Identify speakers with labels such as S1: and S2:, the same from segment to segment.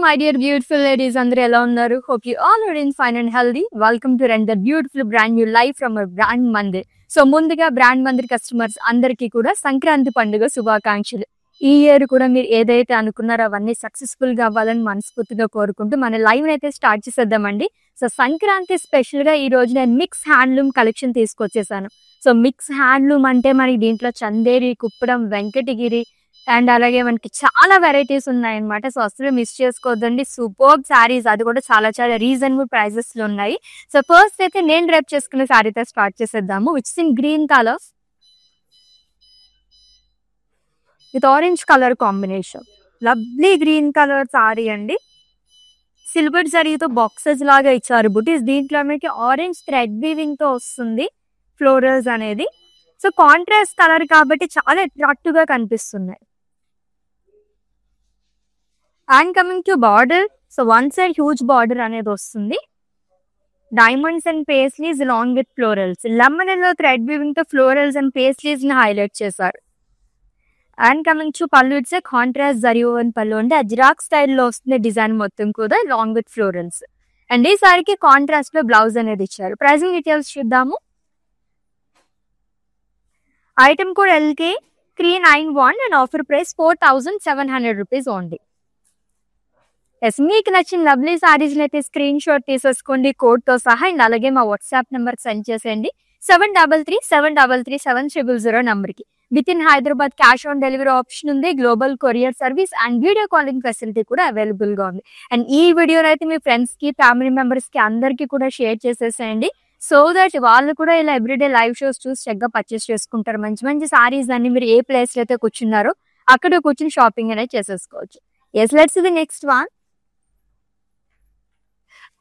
S1: my dear beautiful ladies. Andre ela unnaru? Hope you all are in fine and healthy. Welcome to render beautiful brand new live from our brand Mandir. So ముందుగా brand Mandir customers అందరికీ కూడా సంక్రాంతి పండుగ శుభాకాంక్షలు. ఈ year కూడా మీరు ఏదైతే అనుకున్నారో అవన్నీ సక్సెస్ఫుల్ గా అవ్వాలని మనస్ఫూర్తిగా కోరుకుంటూ మన లైవ్ అయితే స్టార్ట్ చేసేద్దామండి. సో సంక్రాంతి స్పెషల్ గా ఈ రోజు నేను మిక్స్ హ్యాండ్లూమ్ కలెక్షన్ తీసుకొచ్చేసాను. సో మిక్స్ హ్యాండ్లూమ్ అంటే మనకి దీంట్లో చందేరి, కుప్పడం, వెంకటగిరి అండ్ అలాగే మనకి చాలా వెరైటీస్ ఉన్నాయన్నమాట. సో అసలు మిస్ చేసుకోవద్దండి. సూపర్ శారీస్, అది కూడా చాలా చాలా రీజనబుల్ ప్రైజెస్ లో ఉన్నాయి. సో ఫస్ట్ అయితే నేను రేపు చేసుకున్న శారీతో స్టార్ట్ చేసేద్దాము. Which in green colour with orange colour combination. Lovely green colour sorry అండి. సిల్వర్ జరీతో బాక్సెస్ లాగా ఇచ్చారు బుటీస్. దీంట్లో మనకి ఆరెంజ్ థ్రెడ్ వీవింగ్ తో వస్తుంది ఫ్లోరల్స్ అనేది. సో కాంట్రాస్ట్ కలర్ కాబట్టి చాలా అట్రాక్టివ్ గా కనిపిస్తున్నాయి. And coming to border, so one side huge border అనేది వస్తుంది. Diamonds and paisleys long with florals. Lemon yellow thread weaving తో ఫ్లోరల్స్ అండ్ పేస్లీస్ ని హైలైట్ చేశారు. అండ్ కమింగ్ టు పళ్ళు, ఇట్స్ కాంట్రాస్ట్ జరీ ఓవెన్ పళ్ళు అంటే అజ్రాక్ స్టైల్లో వస్తుంది డిజైన్ మొత్తం కూడా లాంగ్ విత్ ఫ్లోరల్స్. అండ్ ఈ సారికి కాంట్రాస్ట్ లో బ్లౌజ్ అనేది ఇచ్చారు. ప్రైసింగ్ డీటెయిల్స్ చూద్దాము. Item code LK 391 and offer price 4700 rupees only. Yes, మీకు నచ్చిన లవ్లీ సారీస్ అయితే స్క్రీన్ షాట్ తీసేసుకోండి కోడ్ తో సహా. అండ్ అలాగే మా వాట్సాప్ నెంబర్ సెండ్ చేసేయండి 7337337000 నంబర్ కి. With in Hyderabad cash on delivery option ఉంది, global courier service and video calling facility కూడా అవైలబుల్ గా ఉంది. అండ్ ఈ వీడియోని అయితే మీ ఫ్రెండ్స్ కి, ఫ్యామిలీ మెంబర్స్ కి అందరికీ కూడా షేర్ చేసేసేయండి. సో దట్ వాళ్ళు కూడా ఇలా ఎవ్రీడే లైవ్ షోస్ చూసి చక్కగా పర్చేస్ చేసుకుంటారు. మంచి మంచి సారీస్ అన్ని మీరు ఏ ప్లేస్ లో అయితే కూర్చున్నారో అక్కడ కూర్చుని షాపింగ్ అనేది చేసేసుకోవచ్చు. Yes, let's the next one.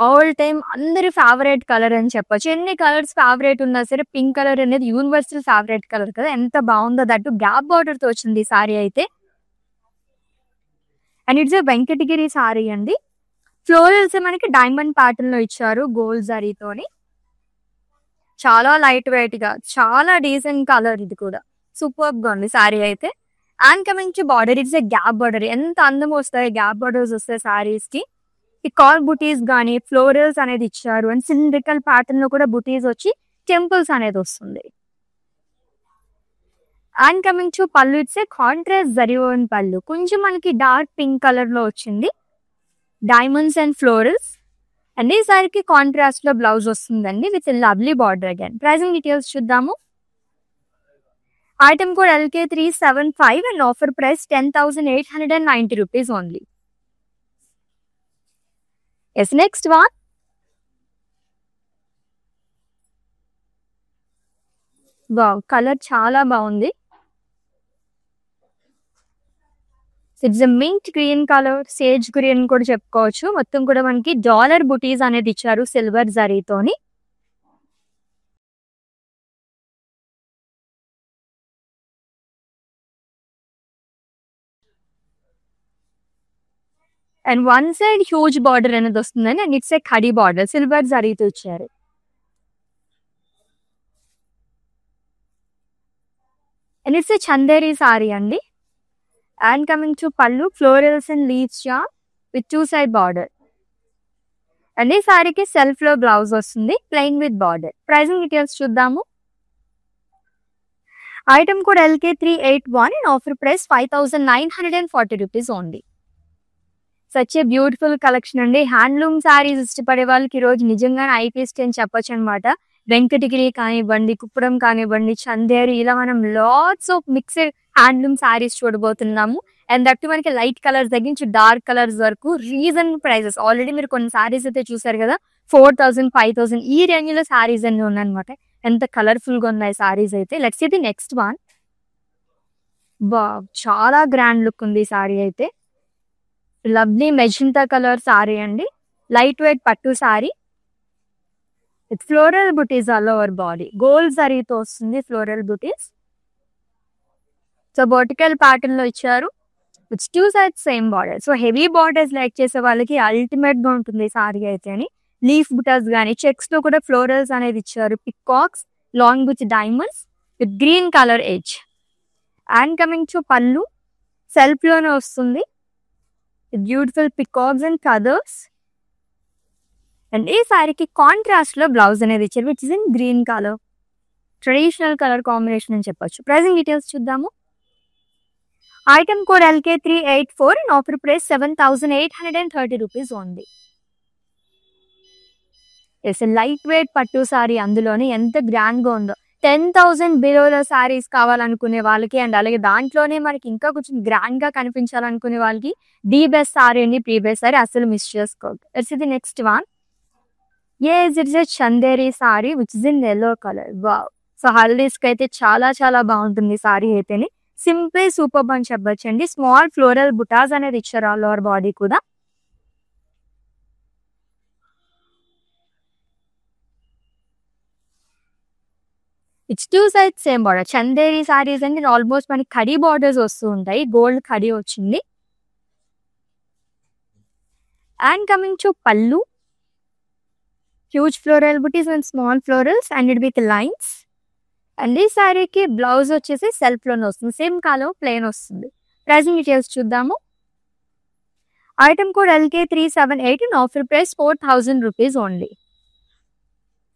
S1: All time అందరి ఫేవరెట్ కలర్ అని చెప్పొచ్చు. ఎన్ని కలర్స్ ఫేవరెట్ ఉన్నా సరే పింక్ కలర్ అనేది యూనివర్సల్ ఫేవరెట్ కలర్ కదా. ఎంత బాగుందో, దట్టు గ్యాప్ బార్డర్ తో వచ్చింది ఈ సారీ అయితే. అండ్ ఇట్స్ వెంకటగిరి సారీ అండి. ఫ్లోరల్స్ మనకి డైమండ్ ప్యాటర్న్ లో ఇచ్చారు గోల్డ్ జరీతోని. చాలా లైట్ వెయిట్ గా, చాలా డీసెంట్ కలర్. ఇది కూడా సూపర్ గా ఉంది సారీ అయితే. And coming to border, it's gap border. ఎంత అందం వస్తాయి గ్యాప్ బార్డర్స్ వస్తాయి సారీస్ కి. ఈ కాల్ బుటీస్ గానీ ఫ్లోరల్స్ అనేది ఇచ్చారు. అండ్ సిలిండ్రికల్ ప్యాటర్న్ లో కూడా బుటీస్ వచ్చి టెంపుల్స్ అనేది వస్తుంది. అండ్ కమింగ్ టు పళ్ళు, ఇట్స్ కాంట్రాస్ట్ జరీ ఓవెన్ పళ్ళు. కొంచెం మనకి డార్క్ పింక్ కలర్ లో వచ్చింది, డైమండ్స్ అండ్ ఫ్లోరల్స్. అండ్ ఈ సారికి కాంట్రాస్ట్ లో బ్లౌజ్ వస్తుందండి with lovely border again. Pricing details చూద్దాము. Item code LK 375 and offer price 10,890 rupees only. Yes, next one. Wow, colour చాలా బాగుంది. It's mint green colour, sage green కూడా చెప్పుకోవచ్చు. మొత్తం కూడా మనకి డాలర్ బుటీస్ అనేది ఇచ్చారు సిల్వర్ జరీతోని. And one side huge border అనేది వస్తుందని. And it's khadi border silver జరీతో ఇచ్చారు. అండ్ ఇట్స్ చందేరి సారీ అండి. And coming to pallu, florals and leaves chart with 2 side border. And ఈ సారీకి సెల్ఫ్ లో బ్లౌజ్ వస్తుంది plain with border. Pricing details చూద్దాము. Item code LK 381 and offer price 5,940 rupees only. Such a beautiful collection అండి. Handloom saris ఇష్టపడే వాళ్ళకి ఈ రోజు నిజంగానే ఐ ఫీస్ట్ అని చెప్పొచ్చు అనమాట. వెంకటగిరి కానివ్వండి, కుప్పడం కానివ్వండి, చందేరి, ఇలా మనం lots of mixed handloom saris చూడబోతున్నాము. అండ్ దట్టు మనకి లైట్ కలర్స్ దగ్గర నుంచి డార్క్ కలర్స్ వరకు రీజనబుల్ ప్రైసెస్. ఆల్రెడీ మీరు కొన్ని సారీస్ అయితే చూసారు కదా, 4,000, 5,000 ఈ రేంజ్ లో సారీస్ అన్ని ఉన్నాయన్నమాట. ఎంత కలర్ఫుల్ గా ఉన్నాయి సారీస్ అయితే. Let's see the next one. Wow, చాలా గ్రాండ్ లుక్ ఉంది ఈ సారీ అయితే. లవ్లీ మెజెంటా కలర్ సారీ అండి. లైట్ వెయిట్ పట్టు సారీ విత్ ఫ్లోరల్ బుటీస్ ఆల్ ఓవర్ బాడీ. గోల్డ్ జరీతో వస్తుంది ఫ్లోరల్ బుటీస్. సో వర్టికల్ ప్యాటర్న్ లో ఇచ్చారు with 2 sides same border. So heavy borders like చేసే వాళ్ళకి అల్టిమేట్ గా ఉంటుంది సారీ అయితే అని. లీఫ్ బుటాస్ గానీ చెక్స్ లో కూడా ఫ్లోరల్స్ అనేది ఇచ్చారు. Peacocks along with diamonds with green colour edge. And coming to పళ్ళు, సెల్ఫ్ లోనే వస్తుంది. Beautiful peacocks and colours. And ఈ సారీకి కాంట్రాస్ట్ లో బ్లౌజ్ అనేది ఇచ్చారు which is in green colour. Traditional colour combination అని చెప్పొచ్చు. ప్రైసింగ్ డీటెయిల్స్ చూద్దాము. Item code LK384 and offer price 7,830 rupees only. Yes light weight పట్టు సారీ, అందులోనే ఎంత గ్రాండ్ గా ఉందో. 10,000 బిలోలో సారీస్ కావాలనుకునే వాళ్ళకి అండ్ అలాగే దాంట్లోనే మనకి ఇంకా కొంచెం గ్రాండ్ గా కనిపించాలనుకునే వాళ్ళకి ది బెస్ట్ సారీ అండి, ప్రీ బెస్ట్ సారీ, అసలు మిస్ చేసుకోవద్దు. It's the next one. It's a Chanderi sari which is in yellow colour. Wow. So haldis కి అయితే చాలా చాలా బాగుంటుంది సారీ అయితేనే. సింపుల్ సూపర్ అని చెప్పొచ్చు అండి. స్మాల్ ఫ్లోరల్ బుటాస్ అనేది ఇచ్చారు ఆల్ ఓవర్ బాడీ కూడా. It's two side same border. Chanderi saris అంటే ఆల్మోస్ట్ మనకి కడీ బార్డర్స్ వస్తూ ఉంటాయి. గోల్డ్ కడీ వచ్చింది. అండ్ కమింగ్ టు పల్లు, huge floral buttis and small florals and it with lines. And ఈ సారీకి బ్లౌజ్ వచ్చేసి సెల్ఫ్ లోనే వస్తుంది. సేమ్ కలర్ ప్లెయిన్ వస్తుంది. ప్రైసింగ్ డీటెయిల్స్ చూద్దాము. Item code LK378 and offer price 4,000 rupees only.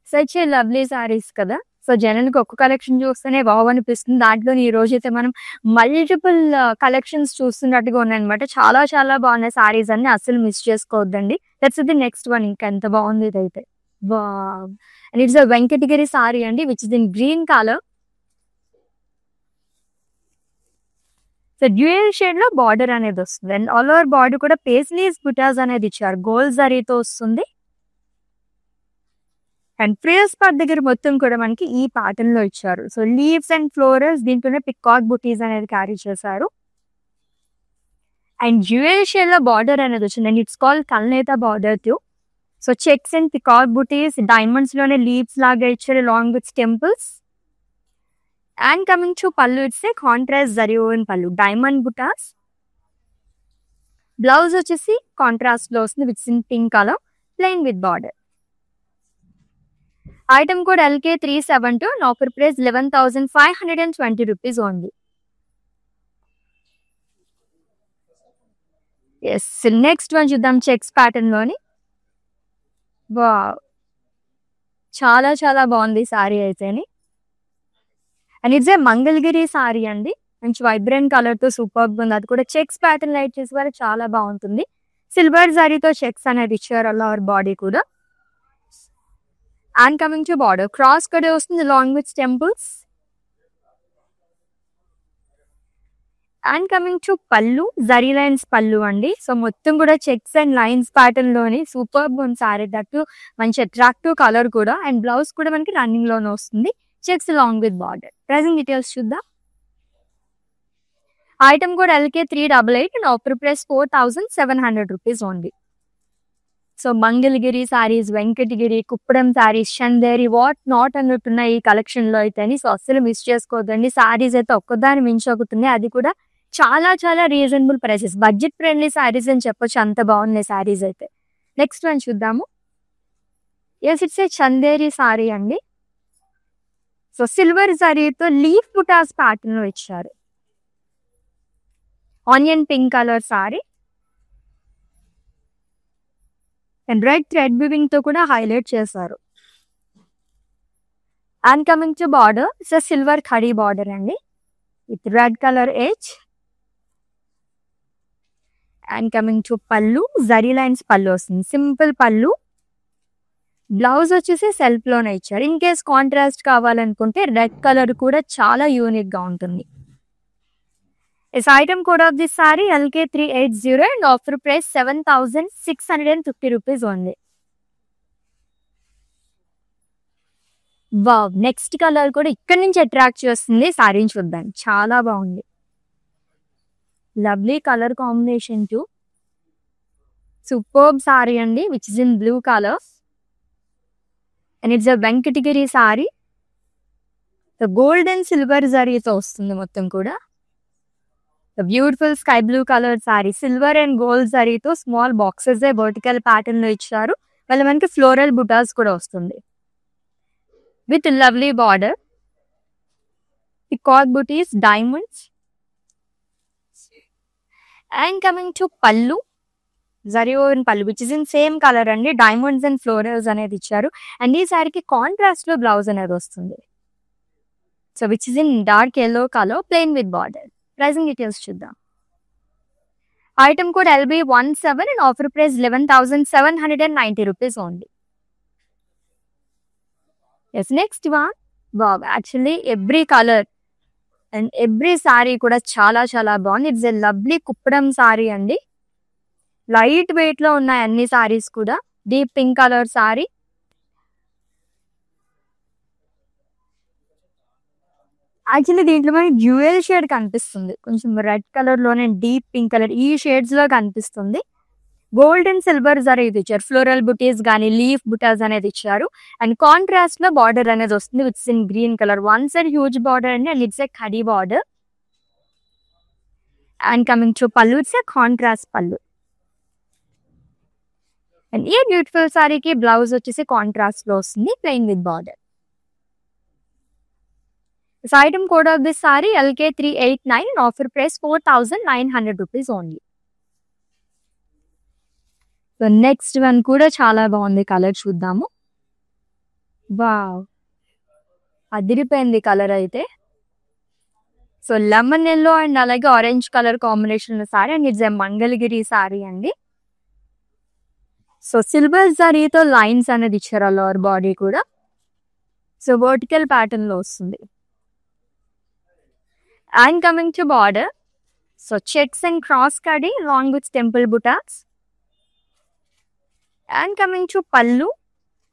S1: Such a lovely saris కదా. So జనానికి ఒక్క కలెక్షన్ చూస్తేనే బాగు అనిపిస్తుంది. దాంట్లో ఈ రోజు అయితే మనం మల్టిపుల్ కలెక్షన్స్ చూస్తున్నట్టుగా ఉన్నాయన్నమాట. చాలా చాలా బాగున్నాయి సారీస్ అన్ని, అసలు మిస్ చేసుకోవద్దండి. That's the next one. ఇంకా ఎంత బాగుంది ఇదైతే. Wow. And it's a Venkatagiri sari అండి which is in green colour. So dual shade లో బార్డర్ అనేది వస్తుంది. అండ్ ఆల్ ఓవర్ బార్డర్ కూడా పేస్లీస్ బుటాస్ అనేది ఇచ్చారు. గోల్డ్ జరీతో వస్తుంది. అండ్ ప్రియస్ పార్ట్ దగ్గర మొత్తం కూడా మనకి ఈ ప్యాటర్న్ లో ఇచ్చారు. సో లీవ్స్ అండ్ ఫ్లోరల్స్, దీంట్లోనే పికాక్ బుటీస్ అనేది క్యారీ చేశారు. అండ్ డ్యూయల్ షేడ్ లో బార్డర్ అనేది వచ్చింది. అండ్ ఇట్స్ కాల్డ్ కల్నేత border too. So checks and peacock butis, diamonds లోనే లీవ్స్ లాగా ఇచ్చారు along with temples. And coming to pallu, it's a contrast zari woven pallu, diamond buttas. Blouse వచ్చేసి కాంట్రాస్ట్ లో వస్తుంది with in pink colour, plain with border. Item code LK372 and offer price 11,520 rupees only. Yes next one చూద్దాం. Checks pattern లోని. Wow, చాలా చాలా బాగుంది సారీ అయితేని. And it's a Mangalagiri sari అండి. మంచి వైబ్రెంట్ కలర్ తో సూపర్ ఉంది. అది కూడా చెక్స్ ప్యాటర్న్ లైట్ చేసే వరకు చాలా బాగుంటుంది. సిల్వర్ జరీతో చెక్స్ అనేది ఇచ్చారు అలా అవర్ బాడీ కూడా. And coming to border, cross కడే వస్తుంది along with temples. And coming to pallu, zari lines pallu అండి. సో మొత్తం కూడా చెక్స్ అండ్ లైన్స్ ప్యాటర్న్ లోని సూపర్ ఉంది సారీ. దట్టు మంచి అట్రాక్టివ్ కలర్ కూడా. అండ్ బ్లౌజ్ కూడా మనకి రన్నింగ్ లోనే వస్తుంది, checks along with border. Pricing details చూద్దాం. Item code LK388 and offer price 4,700 rupees only. So Mangalagiri saris, Venkatagiri, Kuppadam saris, Chanderi, what not అన్నట్టున్నాయి ఈ కలెక్షన్ లో అయితే. సో అస్సలు మిస్ చేసుకోవద్దండి. సారీస్ అయితే ఒక్కదాని మించి ఒకటి, అది కూడా చాలా చాలా reasonable prices. Budget friendly saris అని చెప్పొచ్చు, అంత బాగున్నాయి సారీస్ అయితే. నెక్స్ట్ వన్ చూద్దాము. ఇట్స్ ఏ చందేరి సారీ అండి. సో సిల్వర్ జరీతో లీఫ్ బుటాస్ ప్యాటర్న్ లో ఇచ్చారు. Onion pink colour sari. And red thread weaving తో కూడా హైలైట్ చేశారు. And coming to border, it's silver khadi border అండి with red colour edge. And coming to pallu, zari lines పల్లు వస్తుంది, సింపుల్ పల్లు. బ్లౌజ్ వచ్చేసి సెల్ఫ్ లోనే ఇచ్చారు. ఇన్ కేస్ కాంట్రాస్ట్ కావాలనుకుంటే రెడ్ కలర్ కూడా చాలా యూనిక్ గా ఉంటుంది. This item code of this saree LK380 and offer price 7,650 rupees only. Wow, next colour కూడా ఇక్కడ నుంచి అట్రాక్ట్ చేస్తుంది. సారీని చూద్దాం, చాలా బాగుంది. Lovely colour combination to superb sari అండి which is in blue colour. And it's a Venkatagiri sari. Gold and silver జరీతో వస్తుంది మొత్తం కూడా. Beautiful sky blue colour sari, silver and gold జరీతో స్మాల్ బాక్సెస్ వర్టికల్ ప్యాటర్న్ లో ఇచ్చారు. మళ్ళీ మనకి ఫ్లోరల్ బుటాస్ కూడా వస్తుంది with lovely border, peacock butis, diamonds. And coming to pallu, zari woven పళ్ళు which is in same colour అండి. డైమండ్స్ అండ్ ఫ్లోరల్స్ అనేది ఇచ్చారు. అండ్ ఈ సారీకి కాంట్రాస్ట్ లో బ్లౌజ్ అనేది వస్తుంది. So which is in dark yellow colour plain with border. Pricing details చూద్దాం. Item code LB17 and offer price 11,790 rupees only. Yes next one. Wow, actually every colour and every sari కూడా చాలా చాలా బాగుంది. It's a lovely Kuppadam sari అండి. Light weight లో ఉన్నాయి అన్ని సారీస్ కూడా. Deep pink colour sari. Actually దీంట్లో మనకి డ్యూయల్ షేడ్ కనిపిస్తుంది. కొంచెం రెడ్ కలర్ లోనే డీప్ పింక్ కలర్ ఈ షేడ్స్ లో కనిపిస్తుంది. గోల్డ్ అండ్ సిల్వర్ జరీ ఇది ఇచ్చారు. ఫ్లోరల్ బుటీస్ కానీ లీఫ్ బుటాస్ అనేది ఇచ్చారు. అండ్ కాంట్రాస్ట్ లో బార్డర్ అనేది వస్తుంది with in green colour. One side huge border అండి and it's a khadi border. And coming to పళ్ళు, it's a contrast pallu. And ఈ బ్యూటిఫుల్ సారీకి బ్లౌజ్ వచ్చేసి కాంట్రాస్ట్ లో వస్తుంది plain with border. This item code of this saree LK389 and offer price 4,900 rupees only. So next one కూడా చాలా బాగుంది. Colour చూద్దాము. వావ్, అదిరిపోయింది కలర్ అయితే. సో లెమన్ ఎల్లో అండ్ అలాగే orange colour combination sorry and it's a Mangalagiri sari అండి. So silver జరీతో lines అనేది ఇచ్చారు లోవర్ బాడీ కూడా. సో వర్టికల్ ప్యాటర్న్ లో వస్తుంది. And coming to border, so checks and cross cutty along with temple buttas. And coming to pallu,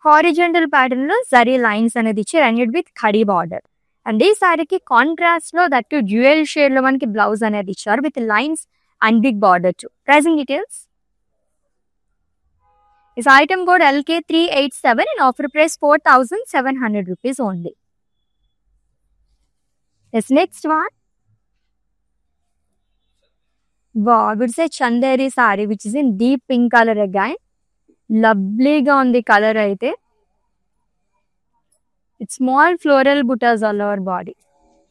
S1: horizontal pattern lo zari lines anedi icharu and with khadi border. And ee saree ki contrast lo that to dual shade lo manaki blouse anedi icharu with lines and big border too. Pricing details. This item code LK387 and offer price 4,700 rupees only. This next one. Wow, I would say Chanderi saree which is in deep pink color again. Lovelyగా ఉంది colour అయితే. It's small floral బుటాస్ all over body.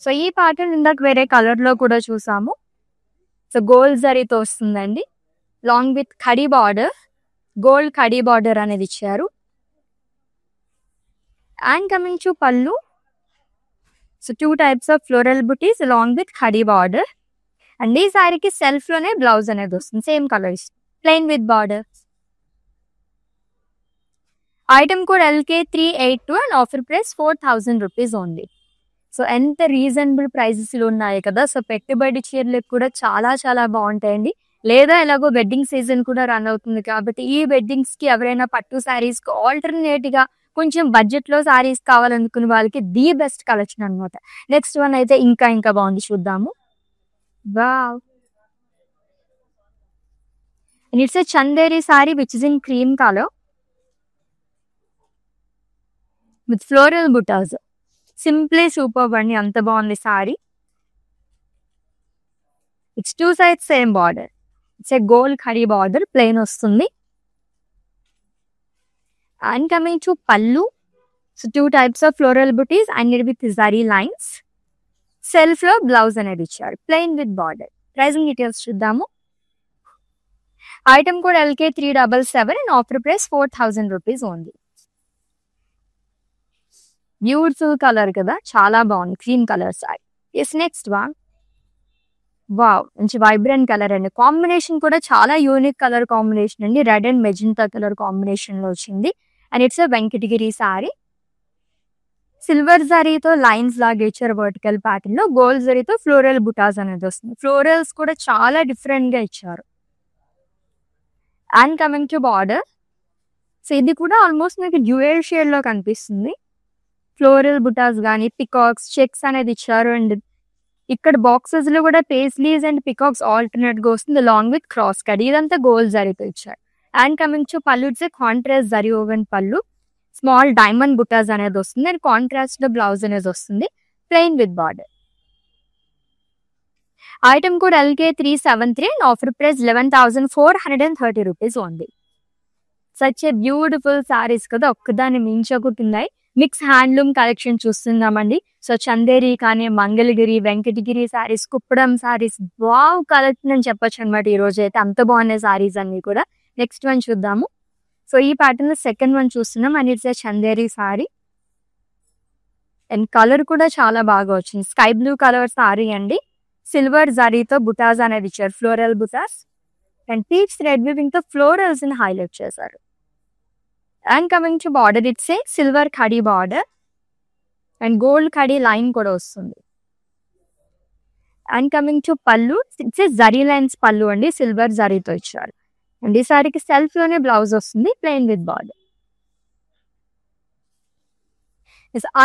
S1: So ఈ pattern ఇందాక వేరే colour లో కూడా చూసాము. So gold జరీతో వస్తుందండి. Long with khadi border, gold khadi border అనేది ఇచ్చారు. అండ్ కమింగ్ టు పళ్ళు, so 2 types of floral booties along with khadi border. And ఈ సారీకి సెల్ఫ్ లోనే బ్లౌజ్ అనేది వస్తుంది same colours plain with border. Item code LK382 and offer price 4,000 rupees only. So ఎంత reasonable prices లో ఉన్నాయి కదా. సో పెట్టుబడి చీరలకు కూడా చాలా చాలా బాగుంటాయండి. లేదా ఎలాగో వెడ్డింగ్ సీజన్ కూడా రన్ అవుతుంది కాబట్టి ఈ వెడ్డింగ్స్ కి ఎవరైనా పట్టు సారీస్ కి ఆల్టర్నేట్ గా కొంచెం బడ్జెట్ లో సారీస్ కావాలనుకునే వాళ్ళకి ది బెస్ట్ కలెక్షన్ అనమాట. నెక్స్ట్ వన్ అయితే ఇంకా బాగుంది, చూద్దాము. Wow. And it's a Chanderi saree which is in cream color with floral buttas. Simply superb and anta bagundi saree. It's 2 sides same border. It's a gold khadi border plain vastundi. And coming to pallu, so 2 types of floral booties and with zari lines. Self లో blouse అనేది ఇచ్చారు plain with border. Pricing details చూద్దాము. Item code LK377 and offer price 4,000 rupees only. Beautiful colour కదా, చాలా బాగుంది cream colour sari. Yes next one. Wow, మంచి vibrant colour అండి. Combination కూడా చాలా యూనిక్ కలర్ కాంబినేషన్ అండి. Red and magenta colour combination లో వచ్చింది. And it's Venkatagiri sari. Silver జరీతో లైన్స్ లాగా ఇచ్చారు వర్టికల్ ప్యాటర్న్ లో. గోల్డ్ జరీతో ఫ్లోరల్ బుటాస్ అనేది వస్తుంది. ఫ్లోరల్స్ కూడా చాలా డిఫరెంట్ గా ఇచ్చారు. And coming to border, so ఇది కూడా ఆల్మోస్ట్ మీకు డ్యూయల్ షేడ్ లో కనిపిస్తుంది. ఫ్లోరల్ బుటాస్ కానీ పికాక్స్ చెక్స్ అనేది ఇచ్చారు. అండ్ ఇక్కడ బాక్సెస్ లో కూడా పేస్లీస్ అండ్ పికాక్స్ ఆల్టర్నేట్ గా వస్తుంది లాంగ్ విత్ క్రాస్ కట్. ఇదంతా గోల్డ్ జరీతో ఇచ్చారు. అండ్ కమింగ్ టు పళ్ళు, ఇట్స్ కాంట్రాస్ట్ జరీ ఓవెన్ పళ్ళు. స్మాల్ డైమండ్ బుటాస్ అనేది వస్తుంది అండ్ కాంట్రాస్ట్ లో బ్లౌజ్ అనేది వస్తుంది plain with border. Item code LK373 and offer price 11,430 rupees only. Such a beautiful saris కదా, ఒక్కదాన్ని మించకుంటున్నాయి. మిక్స్ హ్యాండ్లూమ్ కలెక్షన్ చూస్తున్నామండి. సో చందేరి కానీ మంగళగిరి, వెంకటగిరి సారీస్, కుప్పడం సారీస్, వావ్ కలెక్షన్ అని చెప్పొచ్చు అనమాట. ఈ రోజు అయితే అంత బాగున్నాయి సారీస్ అన్ని కూడా. నెక్స్ట్ వన్ చూద్దాము. సో ఈ ప్యాటర్న్ లో సెకండ్ వన్ చూస్తున్నాం and it's Chanderi sari and colour కూడా చాలా బాగా వచ్చింది. స్కై బ్లూ కలర్ సారీ అండి. సిల్వర్ జరీతో బుటాస్ అనేది ఇచ్చారు, ఫ్లోరల్ బుటాస్ అండ్ పీచ్ థ్రెడ్ వీవింగ్ తో ఫ్లోరల్స్ ని హైలైట్ చేశారు. And coming to border it's silver కడీ బార్డర్ అండ్ గోల్డ్ కడీ లైన్ కూడా వస్తుంది. అండ్ కమింగ్ టు పళ్ళు ఇట్స్ జరీ లైన్స్ పళ్ళు అండి, సిల్వర్ జరీతో ఇచ్చారు. అండ్ ఈ సారీకి సెల్ఫ్ లోనే బ్లౌజ్ వస్తుంది, plain with border.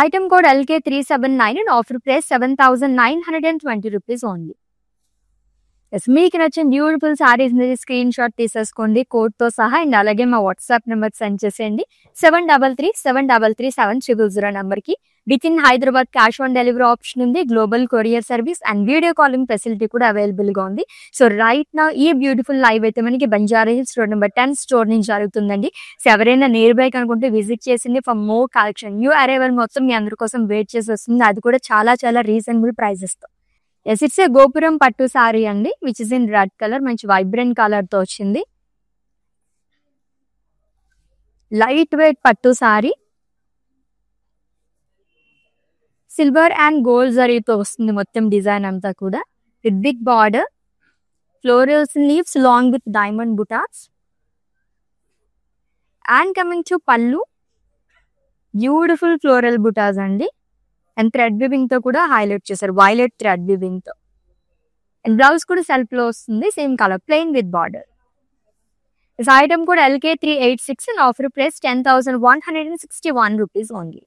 S1: Item code LK379 and offer price 7,920 rupees only. మీకు నచ్చిన బ్యూటిఫుల్ సారీస్ స్క్రీన్ షాట్ తీసేసుకోండి కోడ్ తో సహా అండ్ అలాగే మా వాట్సాప్ నెంబర్ సెండ్ చేసేయండి 7337337000 నెంబర్ కి. With in Hyderabad cash on delivery option ఉంది, global courier service and video calling facility కూడా అవైలబుల్ గా ఉంది. సో రైట్ నా ఈ బ్యూటిఫుల్ లైవ్ అయితే మనకి Banjara hills road number 10 store నుంచి జరుగుతుందండి. సో ఎవరైనా నియర్ బై కనుకుంటే విజిట్ చేసింది for more collection. New arrival మొత్తం మీ అందరి కోసం వెయిట్ చేసి వస్తుంది, అది కూడా చాలా చాలా రీజనబుల్ ప్రైజెస్ తో. ఎస్ ఇట్స్ ఏ గోపురం పట్టు సారీ అండి which is in red colour, మంచి వైబ్రెంట్ కలర్ తో వచ్చింది. లైట్ వెయిట్ పట్టు సారీ, సిల్వర్ అండ్ గోల్డ్ జరీతో వస్తుంది మొత్తం డిజైన్ అంతా కూడా. With big border, florals leaves along with diamond బుటాస్. అండ్ కమింగ్ టు పళ్ళు, బ్యూటిఫుల్ ఫ్లోరల్ బుటాస్ అండి అండ్ థ్రెడ్ వివింగ్ తో కూడా హైలైట్ చేశారు, వైలెట్ థ్రెడ్ వివింగ్ తో. అండ్ బ్లౌజ్ కూడా సెల్ఫ్ లో వస్తుంది, same colour, plain with border. This item కూడా LK386 and offer price 10,161 rupees only.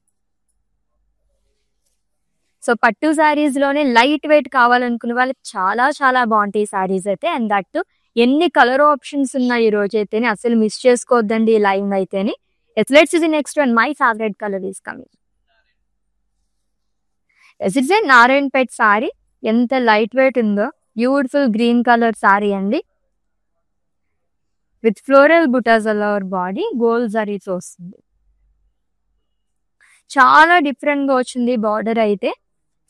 S1: So పట్టు సారీస్ లోనే లైట్ వెయిట్ కావాలనుకునే వాళ్ళకి చాలా చాలా బాగుంటాయి సారీస్ అయితే. అండ్ దట్ ఎన్ని కలర్ ఆప్షన్స్ ఉన్నాయి ఈ రోజు అయితేనే, అసలు మిస్ చేసుకోవద్దండి ఈ లైవ్ అయితేనే. Let's see the next one. My favourite colour is coming. It's a Narayanpet sari, ఎంత లైట్ వెయిట్ ఉందో, బ్యూటిఫుల్ గ్రీన్ కలర్ సారీ అండి విత్ ఫ్లోరల్ బుటాస్ ఆల్ ఓవర్ బాడీ, గోల్డ్ జరీతో వస్తుంది. చాలా డిఫరెంట్ గా వచ్చింది బార్డర్ అయితే.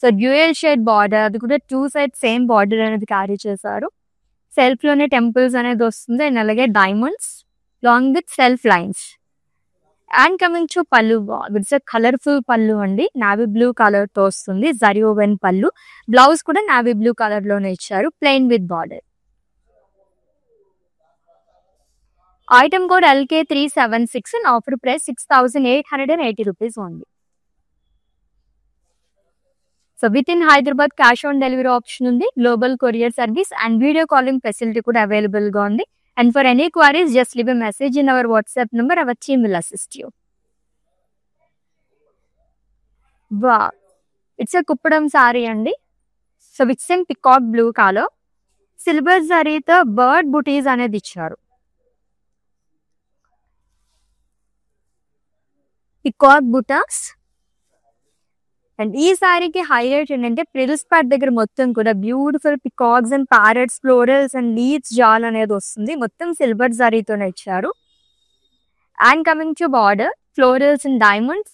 S1: సో డ్యూయల్ షేడ్ బార్డర్, అది కూడా 2 సైడ్ సేమ్ బార్డర్ అనేది క్యారీ చేశారు. సెల్ఫ్ లోనే టెంపుల్స్ అనేది వస్తుంది అండ్ అలాగే diamonds long with self lines. And coming to పళ్ళు, ఇట్స్ కలర్ఫుల్ పళ్ళు అండి, నావీ బ్లూ కలర్ తో వస్తుంది, జరీ ఓవెన్ పళ్ళు. బ్లౌజ్ కూడా నావీ బ్లూ కలర్ లోనే ఇచ్చారు, plain with border. Item code LK376 and offer price 6,880 rupees only. So with in Hyderabad cash on delivery option ఉంది, global courier service and video calling facility కూడా available గా ఉంది. And for any queries, just leave a message in our WhatsApp number. Our team will assist you. Wow, it's a kuppadam saree andi. So it's in peacock blue color. Silver saree tho bird booties anedi icharu. Peacock buttas. And ఈ సారీకి highlight ఏంటంటే frills part దగ్గర మొత్తం కూడా beautiful peacocks and parrots, florals and leaves jaal అనేది వస్తుంది, మొత్తం silver జరీతోనే ఇచ్చారు. And coming to border, florals and diamonds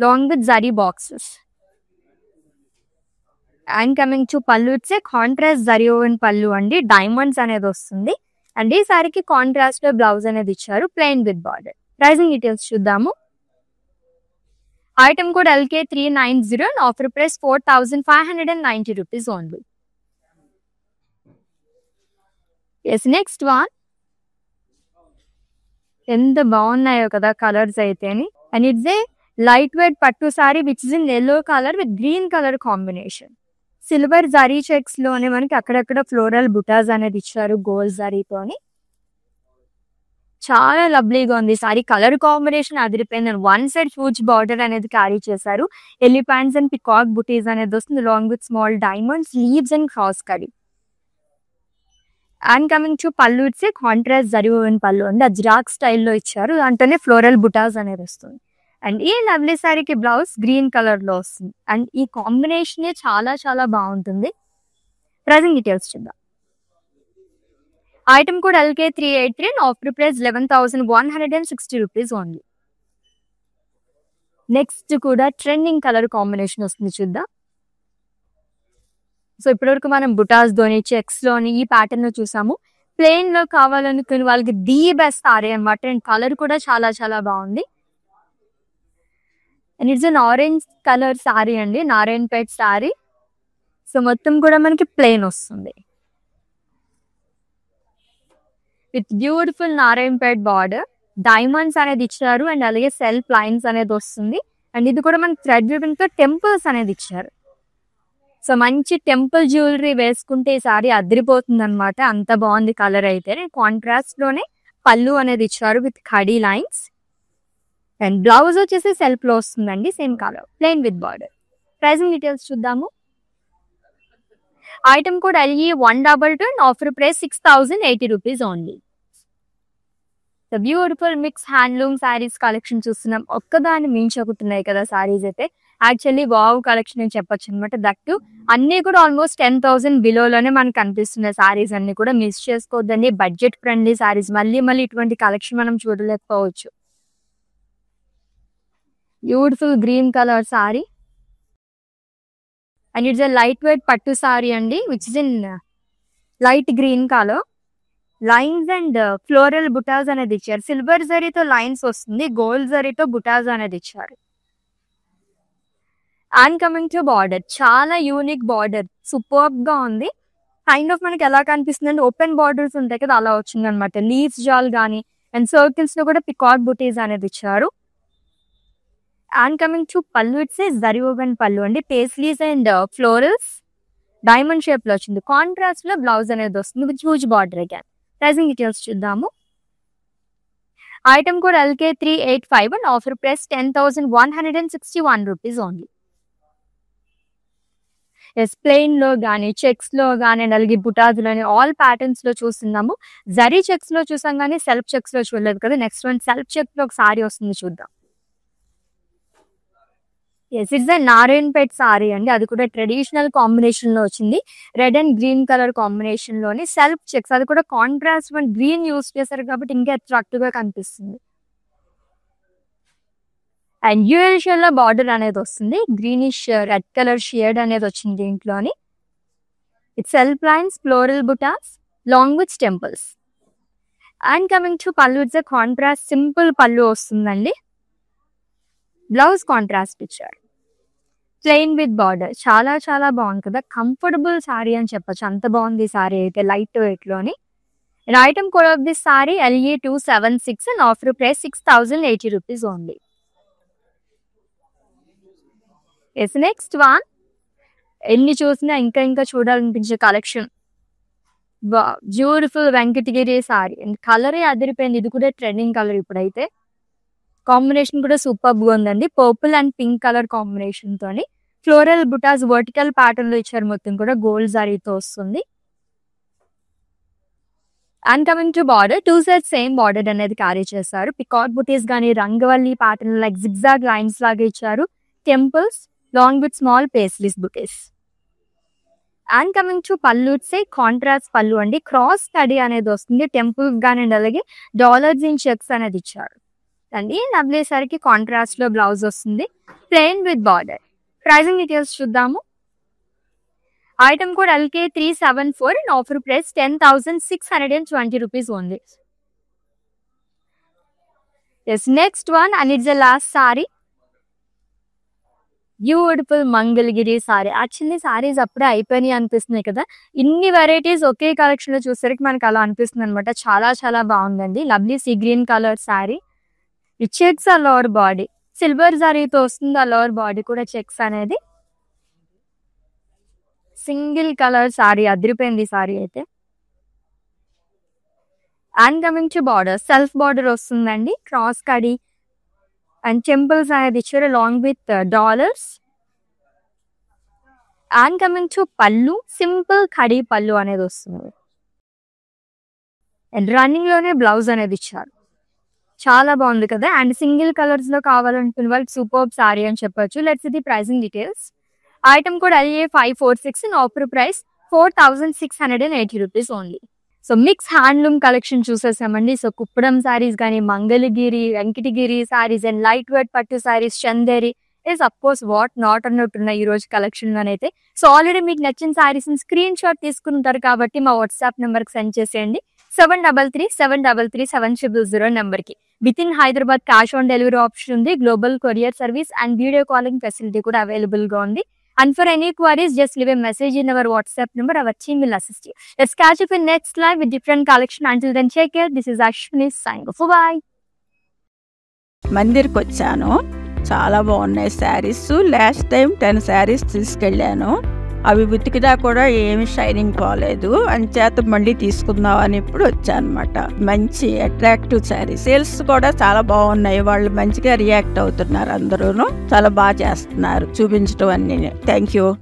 S1: long with zari boxes. And coming to పళ్ళు, it's a contrast zari woven pallu అండి, డైమండ్స్ అనేది వస్తుంది. అండ్ ఈ సారీకి కాంట్రాస్ట్ బ్లౌజ్ అనేది ఇచ్చారు, plain with border. Pricing details చూద్దాము. Item code LK390 and offer price 4,590 rupees only. Yes, next one. ఎంత బాగున్నాయో కదా కలర్స్ అయితేని. And it's a light weight పట్టు sari which is in yellow colour with green colour combination. Silver zari checks లోనే మనకి అక్కడక్కడ floral buttas అనేది ఇచ్చారు గోల్డ్ జరీతోని. చాలా లవ్లీగా ఉంది సారీ, కలర్ కాంబినేషన్ అదిరిపోయింది. వన్ సైడ్ హ్యూజ్ బార్డర్ అనేది క్యారీ చేశారు, ఎలిఫెంట్స్ అండ్ పికాక్ బుటీస్ అనేది వస్తుంది long with small diamonds, leaves and cross kadhi. And coming to పళ్ళు, it's contrast zari woven pallu అండి, అజ్రాక్ స్టైల్లో ఇచ్చారు, దాంట్లోనే ఫ్లోరల్ బుటాస్ అనేది వస్తుంది. అండ్ ఈ లవ్లీ సారీకి బ్లౌజ్ గ్రీన్ కలర్ లో వస్తుంది. అండ్ ఈ కాంబినేషన్ చాలా చాలా బాగుంటుంది. ప్రైసింగ్ డీటెయిల్స్ చూద్దాం. Item code LK383 and offer price 11,160 rupees only. Next కూడా ట్రెండింగ్ కలర్ కాంబినేషన్ వస్తుంది చూద్దాం. సో ఇప్పటివరకు మనం బుటాస్ ధోని, చెక్స్ లోని ఈ ప్యాటర్న్ లో చూసాము. ప్లెయిన్ లో కావాలనుకునే వాళ్ళకి ది బెస్ట్ సారీ అనమాట. అండ్ కలర్ కూడా చాలా చాలా బాగుంది. And it's an orange colour sorry అండి, నారాయణపేట్ సారీ. సో మొత్తం కూడా మనకి ప్లెయిన్ వస్తుంది with beautiful Narayanpet border. Diamonds అనేది ఇచ్చారు అండ్ అలాగే సెల్ఫ్ లైన్స్ అనేది వస్తుంది. అండ్ ఇది కూడా మనకి థ్రెడ్ రిబన్ తో టెంపుల్స్ అనేది ఇచ్చారు. సో మంచి టెంపుల్ జ్యువెలరీ వేసుకుంటే ఈ సారీ అదిరిపోతుంది అనమాట, అంత బాగుంది కలర్ అయితే. కాంట్రాస్ట్ లోనే పళ్ళు అనేది ఇచ్చారు with khadi lines. And blouse వచ్చేసి సెల్ఫ్ లో వస్తుందండి, same colour, plain with border. Pricing details చూద్దాము. Item code LE122 and offer price 6080 rupees only. The beautiful mix handloom saris collection చూస్తున్నాం. ఒక్కదాన్ని మించకుతున్నాయి కదా శారీస్ అయితే. యాక్చువల్లీ వావ్ కలెక్షన్ అని చెప్పొచ్చు అనమాట. దట్టు అన్ని కూడా ఆల్మోస్ట్ 10,000 బిలోలోనే మనకు కనిపిస్తున్నాయి శారీస్ అన్ని కూడా. మిస్ చేసుకోవద్దండి, బడ్జెట్ ఫ్రెండ్లీ శారీస్. మళ్ళీ మళ్ళీ ఇటువంటి కలెక్షన్ మనం చూడలేకపోవచ్చు. Beautiful green colour sari and it's a light weight పట్టు సారీ అండి, which is in light green colour. Lines and floral buttas అనేది ఇచ్చారు. సిల్వర్ జరీతో లైన్స్ వస్తుంది, గోల్డ్ జరీతో బుటాస్ అనేది ఇచ్చారు. అండ్ కమింగ్ టు బార్డర్, చాలా యూనిక్ బార్డర్, సూపర్బ్ గా ఉంది. కైండ్ ఆఫ్ మనకి ఎలా కనిపిస్తుంది అంటే ఓపెన్ బార్డర్స్ ఉంటాయి కదా, అలా వచ్చింది అనమాట. లీవ్స్ జాల్ గానీ అండ్ సర్కిల్స్ లో కూడా పికాక్ బుటీస్ అనేది ఇచ్చారు. అండ్ కమింగ్ టు పళ్ళు, ఇట్స్ జరీ ఓపెన్ పళ్ళు అండి, paisleys and florals diamond shape లో వచ్చింది. కాంట్రాస్ట్ లో బ్లౌజ్ అనేది వస్తుంది with huge border again. Pricing details చూద్దాము. Item code LK385 and offer price 10,161 rupees only. Yes, plain లో గానీ చెక్స్ లో గానీ అలాగే బుటాజులని ఆల్ ప్యాటర్న్స్ లో చూస్తున్నాము. జరీ చెక్స్ లో చూసాం కానీ సెల్ఫ్ చెక్స్ లో చూడలేదు కదా. నెక్స్ట్ వన్ సెల్ఫ్ చెక్స్ లో ఒక సారీ వస్తుంది, చూద్దాం. Yes, it's a Narayanpet sari అండి, అది కూడా ట్రెడిషనల్ కాంబినేషన్ లో వచ్చింది. Red and green colour combination లోని సెల్ఫ్ చెక్స్, అది కూడా కాంట్రాస్ట్ వన్ గ్రీన్ యూస్ చేశారు కాబట్టి ఇంకా అట్రాక్టివ్ గా కనిపిస్తుంది. అండ్ డ్యూయల్ షేడ్ లో బార్డర్ అనేది వస్తుంది, గ్రీనిష్ రెడ్ కలర్ షేడ్ అనేది వచ్చింది దీంట్లోని. Itself lines, floral buttas long with temples. And coming to పళ్ళు, it's a contrast simple pallu వస్తుందండి. బ్లౌజ్ కాంట్రాస్ట్ ఇచ్చారు, ప్లెయిన్ విత్ బార్డర్. చాలా చాలా బాగుంది కదా, కంఫర్టబుల్ సారీ అని చెప్పొచ్చు, అంత బాగుంది సారీ అయితే లైట్ వెయిట్ లోని. Item code of this sari LE276 and offer price 6080 rupees only. Yes, next one, ఎన్ని చూసినా ఇంకా ఇంకా చూడాలనిపించే collection. Beautiful Venkatagiri sari and కలరే అదిరిపోయింది. ఇది కూడా ట్రెండింగ్ కలర్ ఇప్పుడైతే. కాంబినేషన్ కూడా సూపర్ గా ఉందండి, purple and pink colour combination తోని. ఫ్లోరల్ బుటాస్ వర్టికల్ ప్యాటర్న్ లో ఇచ్చారు, మొత్తం కూడా గోల్డ్ జరీతో వస్తుంది. And coming to border, two side same border అనేది క్యారీ చేశారు. పికాక్ బుటీస్ గానీ రంగవల్లి ప్యాటర్న్ లైక్ జిగ్జాగ్ లైన్స్ లాగా ఇచ్చారు. Temples long with small paisleys buttis. And coming to పళ్ళు, ఇట్స్ కాంట్రాస్ట్ పళ్ళు అండి, క్రాస్ స్టడీ అనేది వస్తుంది. టెంపుల్ గానీ అలాగే డాలర్స్ ఇన్ చెక్స్ అనేది ఇచ్చారు అండి. నవ్వేసరికి కాంట్రాస్ట్ లో బ్లౌజ్ వస్తుంది, plain with border. Pricing details చూద్దాము. Item code LK374 and offer price 10,620 rupees only. Yes, next one and it's the last sari. Beautiful Mangalagiri sari. Actually saris అప్పుడే అయిపోయినాయి అనిపిస్తున్నాయి కదా, ఇన్ని వెరైటీస్ ఒకే కలెక్షన్ లో చూసేసరికి మనకు అలా అనిపిస్తుంది అనమాట. చాలా చాలా బాగుందండి, lovely sea green colour sorry. Checks ఆ లోవర్ బాడీ, సిల్వర్ జరీతో వస్తుంది ఆ లోవర్ బాడీ కూడా చెక్స్ అనేది. సింగిల్ కలర్ సారీ, అదిరిపోయింది సారీ అయితే. And coming to border, self border వస్తుందండి, క్రాస్ కడి అండ్ టెంపుల్స్ అనేది ఇచ్చారు long with dollars. And coming to పళ్ళు, సింపుల్ ఖడీ పళ్ళు అనేది వస్తుంది. అండ్ రన్నింగ్ లోనే బ్లౌజ్ అనేది ఇచ్చారు, చాలా బాగుంది కదా. అండ్ సింగిల్ కలర్స్ లో కావాలనుకున్న వాళ్ళు సూపర్ సారీ అని చెప్పొచ్చు. Let's the pricing details. Item code LA546 and offer price 4,680 rupees only. So mix handloom collection చూసేసామండి. సో కుప్పడం సారీస్ కానీ, Mangalagiri, Venkatagiri saris and light weight pattu saris, Chanderi is of course what not అన్నట్టున్న ఈ రోజు కలెక్షన్ లోనైతే. సో ఆల్రెడీ మీకు నచ్చిన సారీస్ స్క్రీన్ షాట్ తీసుకుంటారు కాబట్టి మా వాట్సాప్ నెంబర్ కి సెండ్ చేసేయండి. 7337337000 నెంబర్కి. With in Hyderabad cash on delivery option ఉంది, global courier service and video calling facility కూడా అవైలబుల్గా ఉంది. And for any queries, just leave a message in our WhatsApp number. Our team will assist you. Let's catch up in next live with different collection. Until then, take care. This is Ashwini signing off. Bye.
S2: మందిర్కి వచ్చాను. చాలా బాగున్నాయి saris. Last time 10 saris తీసుకెళ్ళాను. అవి ఉతికినా కూడా ఏమి shining పోలేదు. అంచేత మళ్ళీ తీసుకుందాం అని ఇప్పుడు వచ్చాను అనమాట. మంచి అట్రాక్టివ్ శారీ. సేల్స్ కూడా చాలా బాగున్నాయి. వాళ్ళు మంచిగా రియాక్ట్ అవుతున్నారు. అందరూ చాలా బాగా చేస్తున్నారు చూపించడం అన్ని. Thank you.